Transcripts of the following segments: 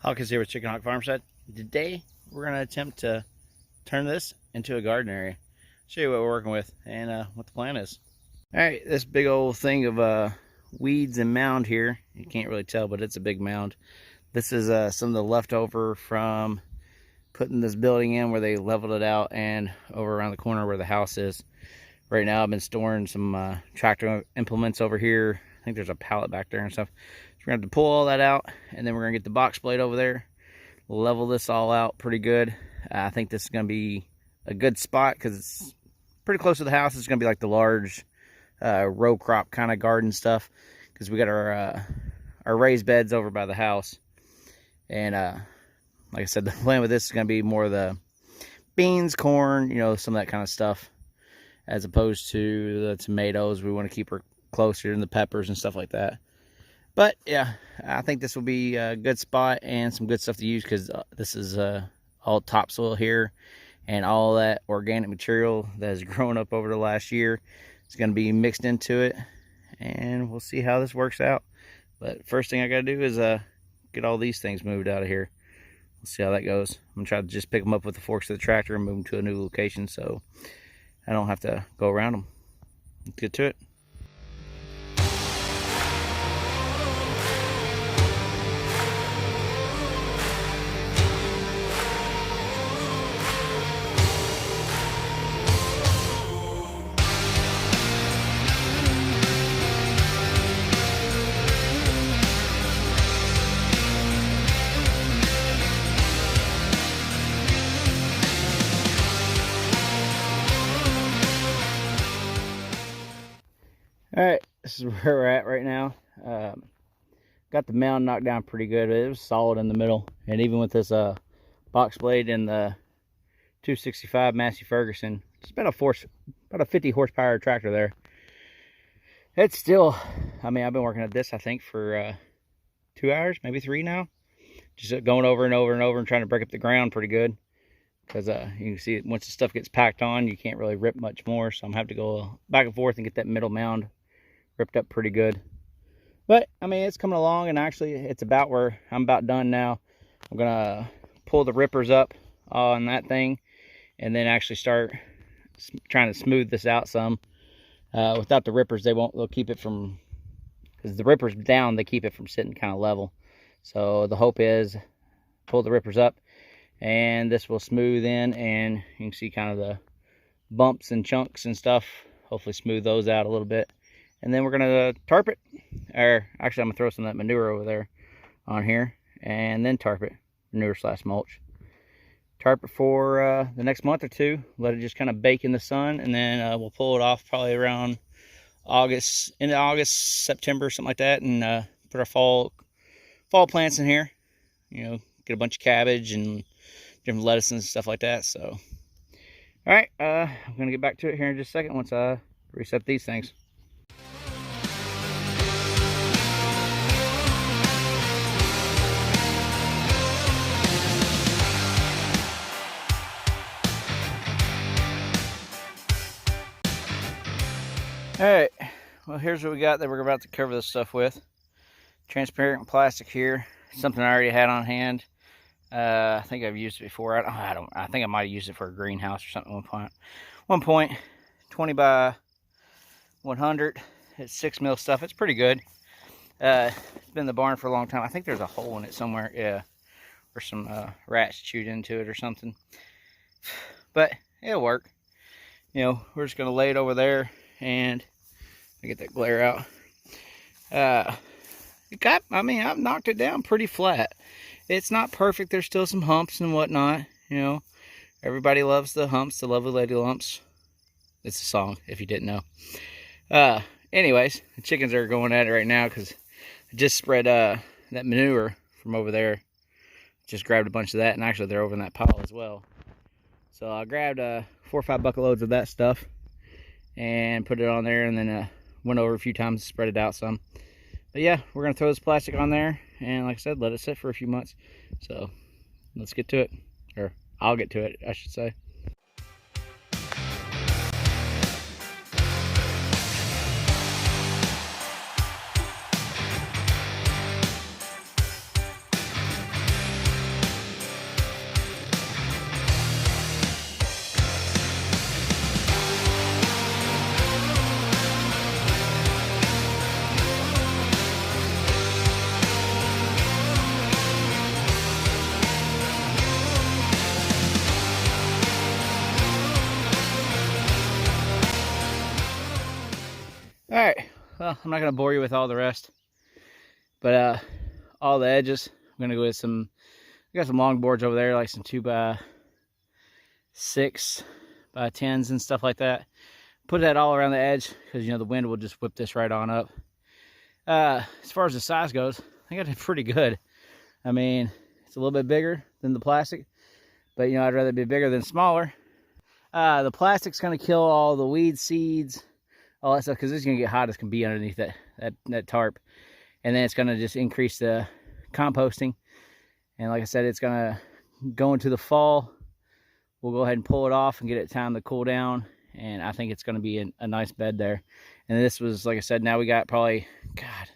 Hawkins here with Chickenhawkfarmstead. Today we're going to attempt to turn this into a garden area. Show you what we're working with and what the plan is. Alright, this big old thing of weeds and mound here. You can't really tell, but it's a big mound. This is some of the leftover from putting this building in where they leveled it out and over around the corner where the house is. Right now I've been storing some tractor implements over here. I think there's a pallet back there and stuff. So we're going to have to pull all that out, and then we're going to get the box blade over there, level this all out pretty good. I think this is going to be a good spot because it's pretty close to the house. It's going to be like the large row crop kind of garden stuff, because we got our raised beds over by the house. And like I said, the plan with this is going to be more of the beans, corn, you know, some of that kind of stuff, as opposed to the tomatoes. We want to keep her closer than the peppers and stuff like that. But yeah, I think this will be a good spot and some good stuff to use, because this is all topsoil here, and all that organic material that has grown up over the last year is going to be mixed into it, and we'll see how this works out. But first thing I got to do is get all these things moved out of here. We'll see how that goes. I'm going to try to just pick them up with the forks of the tractor and move them to a new location so I don't have to go around them. Let's get to it. Alright, this is where we're at right now. Got the mound knocked down pretty good. It was solid in the middle. And even with this box blade and the 265 Massey Ferguson, it's about a 50 horsepower tractor there. It's still, I mean, I've been working at this, I think, for 2 hours, maybe 3 now. Just going over and over and over and trying to break up the ground pretty good. Because you can see once the stuff gets packed on, you can't really rip much more. So I'm going to have to go back and forth and get that middle mound ripped up pretty good. But I mean, it's coming along, and actually it's about where I'm about done now. I'm gonna pull the rippers up on that thing, and then actually start trying to smooth this out some. Without the rippers, they'll keep it from, because the rippers down, they keep it from sitting kind of level. So the hope is pull the rippers up, and this will smooth in, and you can see kind of the bumps and chunks and stuff. Hopefully smooth those out a little bit. And then we're going to tarp it. Or actually, I'm going to throw some of that manure over there on here, and then tarp it. Manure / mulch. Tarp it for the next month or two. Let it just kind of bake in the sun, and then we'll pull it off probably around August, into August, September, something like that, and put our fall plants in here. You know, get a bunch of cabbage and different lettuce and stuff like that. So, all right, I'm going to get back to it here in just a second once I reset these things. Alright, well, here's what we got that we're about to cover this stuff with. Transparent plastic here, something I already had on hand. I think I've used it before. I think I might have used it for a greenhouse or something at one point. 20 by 100. It's 6 mil stuff. It's pretty good. It's been in the barn for a long time. I think there's a hole in it somewhere. Yeah, or some rats chewed into it or something. But it'll work. You know, we're just gonna lay it over there. And I get that glare out. I mean, I've knocked it down pretty flat. It's not perfect. There's still some humps and whatnot. You know, everybody loves the humps, the lovely lady lumps. It's a song, if you didn't know. Anyways, the chickens are going at it right now because I just spread that manure from over there. Just grabbed a bunch of that, and actually they're over in that pile as well. So I grabbed 4 or 5 bucket loads of that stuff and put it on there, and then went over a few times to spread it out some. But yeah, we're gonna throw this plastic on there, and like I said, let it sit for a few months. So let's get to it, or I'll get to it, I should say. well, I'm not going to bore you with all the rest. But all the edges, I'm going to go with some, I got some long boards over there, like some 2x6 by 10s and stuff like that. Put that all around the edge because, you know, the wind will just whip this right on up. As far as the size goes, I think I did pretty good. I mean, it's a little bit bigger than the plastic, but, you know, I'd rather be bigger than smaller. The plastic's going to kill all the weed seeds, all that stuff, because it's going to get hot as can be underneath that tarp. And then it's going to just increase the composting. And like I said, it's going to go into the fall. We'll go ahead and pull it off and get it time to cool down. And I think it's going to be a nice bed there. And this was, like I said, now we got probably, God,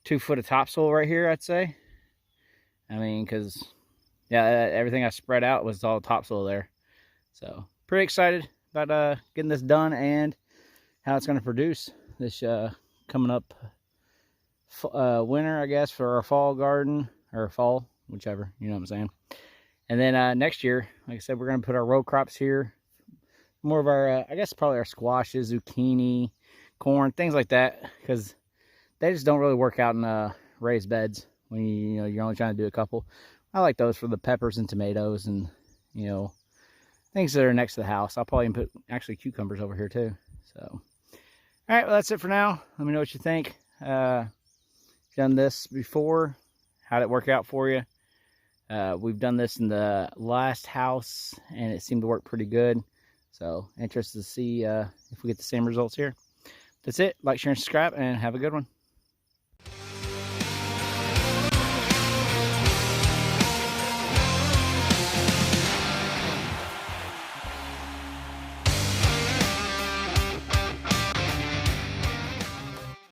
2 foot of topsoil right here, I'd say. I mean, because, yeah, everything I spread out was all topsoil there. So, pretty excited about getting this done and how it's going to produce this coming up winter, I guess, for our fall garden, or fall, whichever, you know what I'm saying. And then next year, like I said, we're going to put our row crops here. More of our, I guess, probably our squashes, zucchini, corn, things like that, because they just don't really work out in raised beds when you know you're only trying to do a couple. I like those for the peppers and tomatoes and, you know, things that are next to the house. I'll probably put actually cucumbers over here too. So, all right, well, that's it for now. Let me know what you think. Done this before. How'd it work out for you? We've done this in the last house and it seemed to work pretty good. So, interested to see if we get the same results here. That's it. Like, share, and subscribe, and have a good one.